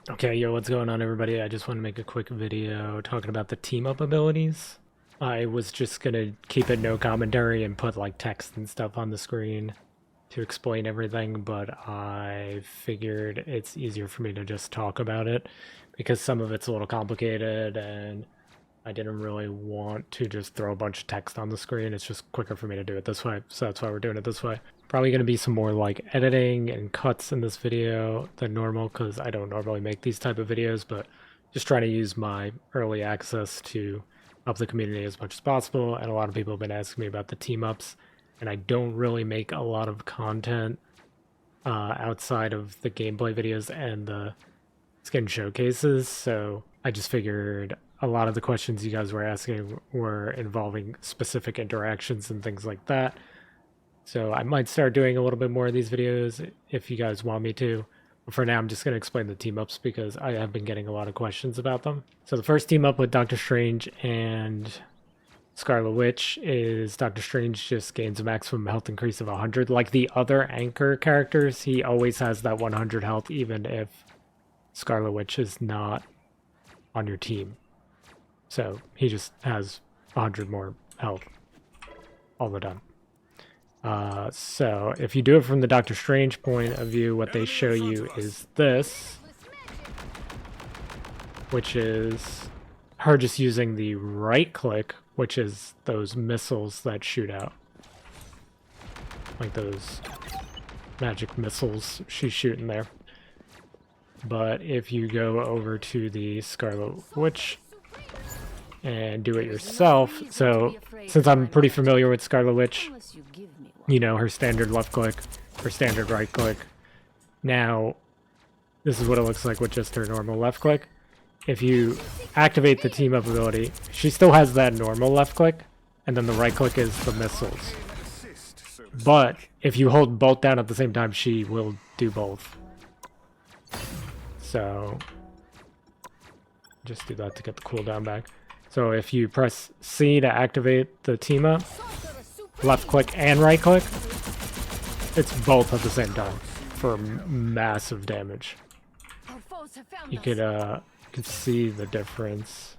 Okay, yo, what's going on, everybody? I just want to make a quick video talking about the team-up abilities. I was just gonna keep it no commentary and put like text and stuff on the screen to explain everything, but I figured it's easier for me to just talk about it because some of it's a little complicated and I didn't really want to just throw a bunch of text on the screen. It's just quicker for me to do it this way, so that's why we're doing it this way. Probably going to be some more like editing and cuts in this video than normal because I don't normally make these type of videos, but just trying to use my early access to help the community as much as possible. And a lot of people have been asking me about the team ups, and I don't really make a lot of content outside of the gameplay videos and the skin showcases, so I just figured a lot of the questions you guys were asking were involving specific interactions and things like that. So I might start doing a little bit more of these videos if you guys want me to. But for now, I'm just going to explain the team ups because I have been getting a lot of questions about them. So the first team up with Doctor Strange and Scarlet Witch is Doctor Strange just gains a maximum health increase of 100. Like the other anchor characters, he always has that 100 health even if Scarlet Witch is not on your team. So he just has 100 more health all the time. So if you do it from the Doctor Strange point of view, what they show you is this, which is her just using the right click, which is those missiles that shoot out. Like those magic missiles she's shooting there. But if you go over to the Scarlet Witch and do it yourself, so since I'm pretty familiar with Scarlet Witch, you know, her standard left click, her standard right click. Now, this is what it looks like with just her normal left click. If you activate the team up ability, she still has that normal left click, and then the right click is the missiles. But if you hold both down at the same time, she will do both. So just do that to get the cooldown back. So if you press C to activate the team up, left click and right click, it's both at the same time for massive damage. You could see the difference.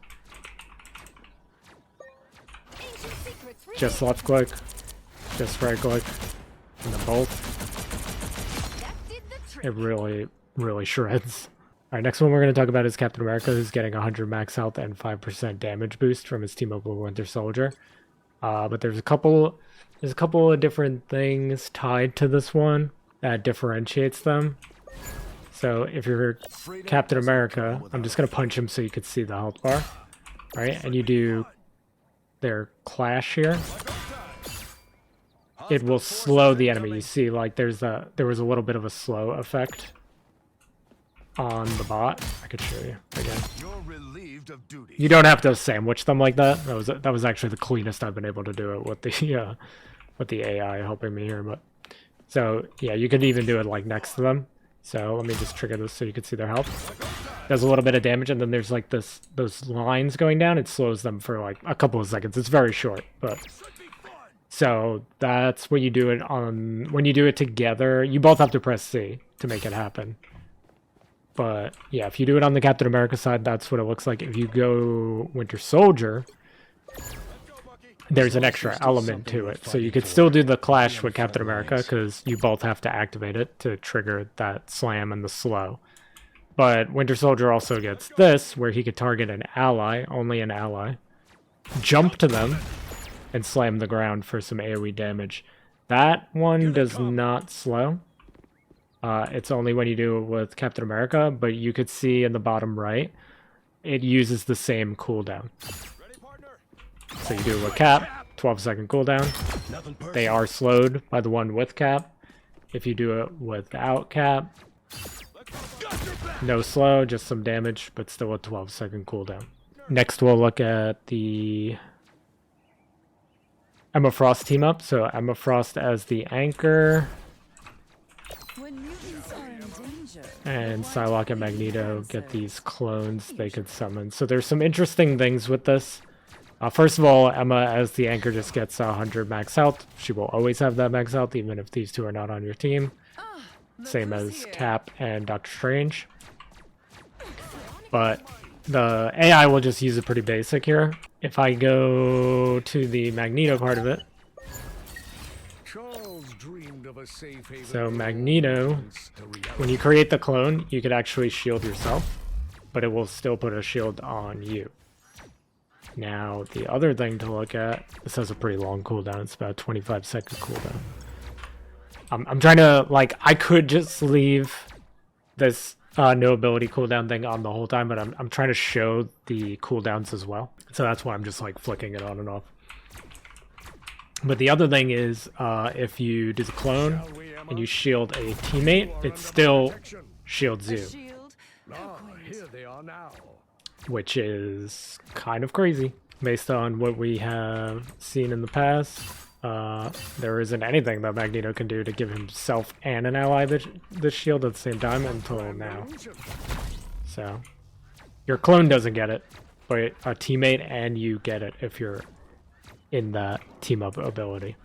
Just left click, just right click, and then both. It really shreds. Alright, next one we're going to talk about is Captain America, who's getting 100 max health and 5% damage boost from his team-up with Winter Soldier. But there's a couple of different things tied to this one that differentiates them. So if you're Captain America, I'm just going to punch him so you can see the health bar. Right, and you do their clash here. It will slow the enemy. You see, like there was a little bit of a slow effect on the bot. I could show you again. You don't have to sandwich them like that. That was actually the cleanest I've been able to do it with the AI helping me here. But so yeah, you could even do it like next to them. So let me just trigger this so you can see their health. Does a little bit of damage, and then there's like those lines going down. It slows them for like a couple of seconds. It's very short, but so that's when you do it on. When you do it together, you both have to press C to make it happen. But yeah, if you do it on the Captain America side, that's what it looks like. If you go Winter Soldier, there's an extra element to it. So you could still do the clash with Captain America because you both have to activate it to trigger that slam and the slow. But Winter Soldier also gets this, where he could target an ally, only an ally, jump to them, and slam the ground for some AoE damage. That one does not slow. It's only when you do it with Captain America, but you could see in the bottom right, it uses the same cooldown. So you do it with Cap, 12-second cooldown. They are slowed by the one with Cap. If you do it without Cap, no slow, just some damage, but still a 12-second cooldown. Next, we'll look at the Emma Frost team up. So Emma Frost as the anchor, and Psylocke and Magneto get these clones they could summon. So there's some interesting things with this. First of all, Emma as the anchor just gets 100 max health. She will always have that max health, even if these two are not on your team. Same as Cap and Doctor Strange. but the AI will just use it pretty basic here. If I go to the Magneto part of it, so Magneto, when you create the clone, you could actually shield yourself, but it will still put a shield on you. Now, the other thing to look at, this has a pretty long cooldown. It's about 25-second cooldown. I'm trying to, like, I could just leave this no ability cooldown thing on the whole time, but I'm trying to show the cooldowns as well. So that's why I'm just, like, flicking it on and off. But the other thing is, if you do the clone and you shield a teammate, it still shields you. Here they are now. Which is kind of crazy based on what we have seen in the past. There isn't anything that Magneto can do to give himself and an ally the shield at the same time until now. So your clone doesn't get it, but a teammate and you get it if you're in that team up ability.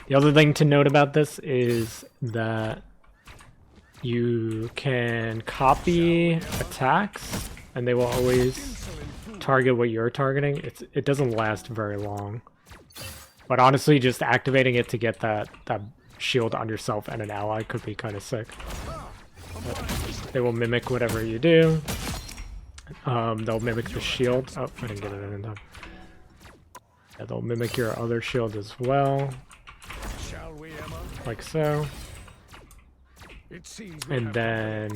The other thing to note about this is that you can copy attacks and they will always target what you're targeting. It doesn't last very long. But honestly, just activating it to get that shield on yourself and an ally could be kind of sick. But they will mimic whatever you do. They'll mimic the shield. Oh, I didn't get it in time. Yeah, they'll mimic your other shield as well. Like so. And then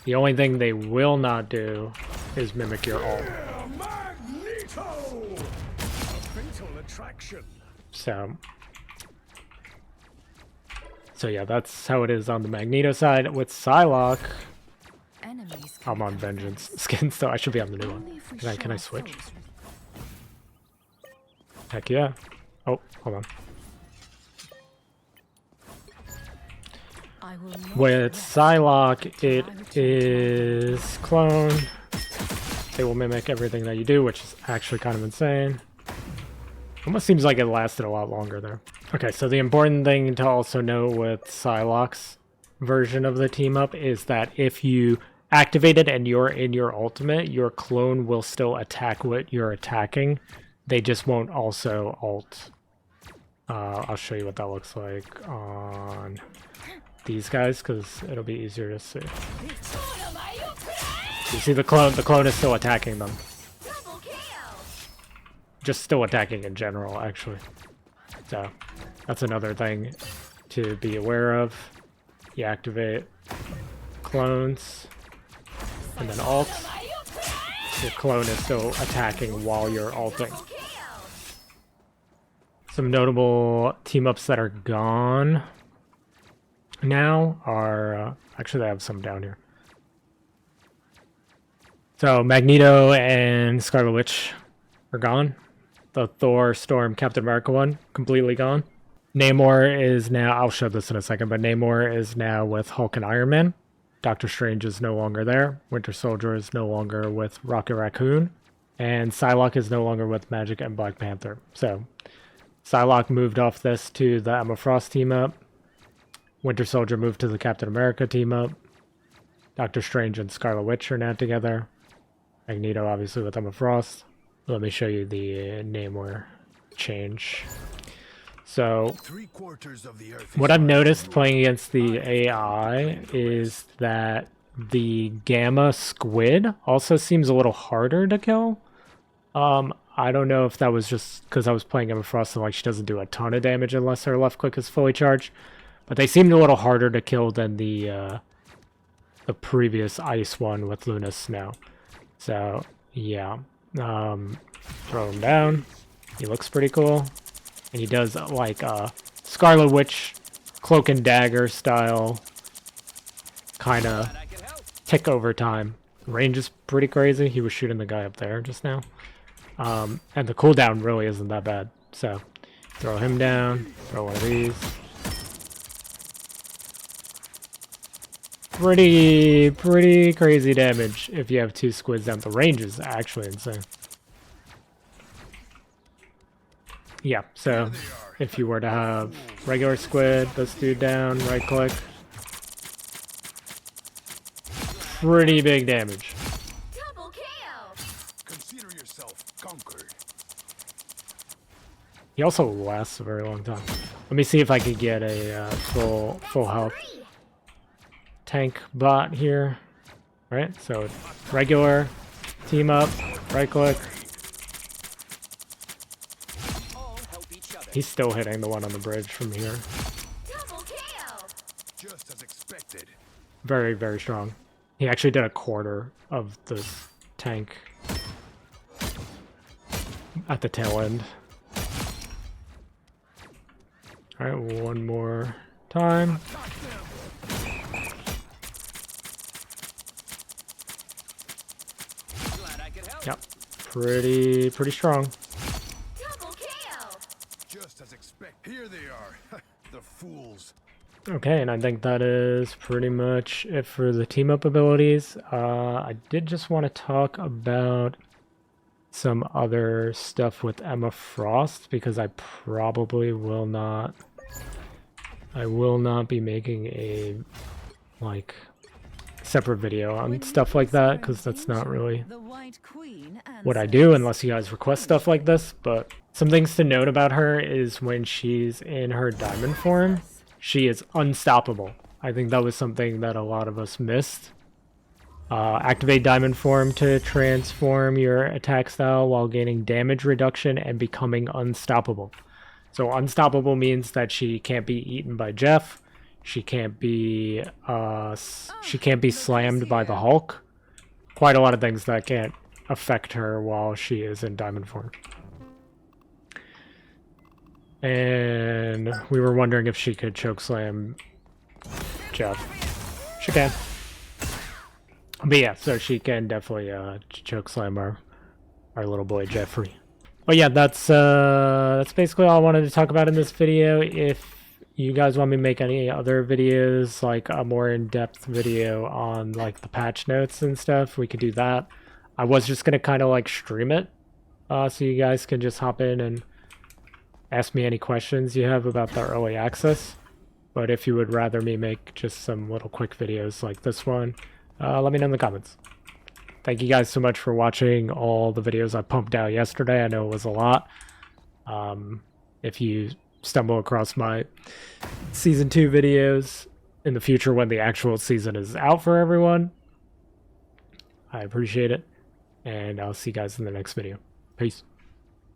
the only thing they will not do is mimic your ult. So yeah, that's how it is on the Magneto side. With Psylocke, I'm on Vengeance skin, so I should be on the new one. Can I switch? Heck yeah. Oh, hold on. With Psylocke, it is clone. They will mimic everything that you do, which is actually kind of insane. Almost seems like it lasted a lot longer there. Okay, so the important thing to also know with Psylocke's version of the team up is that if you activate it and you're in your ultimate, your clone will still attack what you're attacking. They just won't also ult. I'll show you what that looks like on these guys because it'll be easier to see. You see the clone is still attacking them. Just still attacking in general, actually. So that's another thing to be aware of. You activate clones and then ult. Your clone is still attacking while you're ulting. Some notable team-ups that are gone now are... actually, I have some down here. So, Magneto and Scarlet Witch are gone. The Thor, Storm, Captain America one, completely gone. Namor is now... I'll show this in a second, but Namor is now with Hulk and Iron Man. Doctor Strange is no longer there. Winter Soldier is no longer with Rocket Raccoon. And Psylocke is no longer with Magic and Black Panther. So, Psylocke moved off this to the Emma Frost team-up. Winter Soldier moved to the Captain America team-up. Doctor Strange and Scarlet Witch are now together. Magneto, obviously, with Emma Frost. Let me show you the Namor change. So, what I've noticed playing against the AI is that the Gamma Squid also seems a little harder to kill. I don't know if that was just because I was playing Emma Frost and like she doesn't do a ton of damage unless her left click is fully charged. But they seemed a little harder to kill than the previous Ice one with Luna Snow. So, yeah. Throw him down. He looks pretty cool. And he does like a Scarlet Witch Cloak and Dagger style kind of tick over time. Range is pretty crazy. He was shooting the guy up there just now. And the cooldown really isn't that bad. So, throw him down. Throw one of these. Pretty crazy damage if you have two squids down. The range is actually insane. Yeah, so if you were to have regular squid, this dude down, right click. pretty big damage. Double KO. Consider yourself conquered. He also lasts a very long time. Let me see if I could get a full health tank bot here. Right, so regular, team up, right click. He's still hitting the one on the bridge from here. Double KO. Just as expected. Very, very strong. He actually did a quarter of the tank at the tail end. Alright, one more time. Yep, pretty strong. Double KO. Just as expected. Here they are. The fools. Okay, and I think that is pretty much it for the team up abilities. I did just want to talk about some other stuff with Emma Frost because I probably will not. I will not be making a like separate video on stuff like that because that's not really what I do unless you guys request stuff like this. But some things to note about her is when she's in her diamond form, she is unstoppable. I think that was something that a lot of us missed. Activate diamond form to transform your attack style while gaining damage reduction and becoming unstoppable. So unstoppable means that she can't be eaten by Jeff. She can't be slammed by the Hulk. Quite a lot of things that can't affect her while she is in diamond form. And we were wondering if she could chokeslam Jeff. She can. But yeah, so she can definitely chokeslam our little boy Jeffrey. But yeah, that's basically all I wanted to talk about in this video. If you guys want me to make any other videos, like a more in-depth video on like the patch notes and stuff, we could do that. I was just gonna kind of like stream it, so you guys can just hop in and ask me any questions you have about the early access. But if you would rather me make just some little quick videos like this one, let me know in the comments. Thank you guys so much for watching all the videos I pumped out yesterday. I know it was a lot. If you stumble across my season 2 videos in the future when the actual season is out for everyone, I appreciate it. And I'll see you guys in the next video. Peace.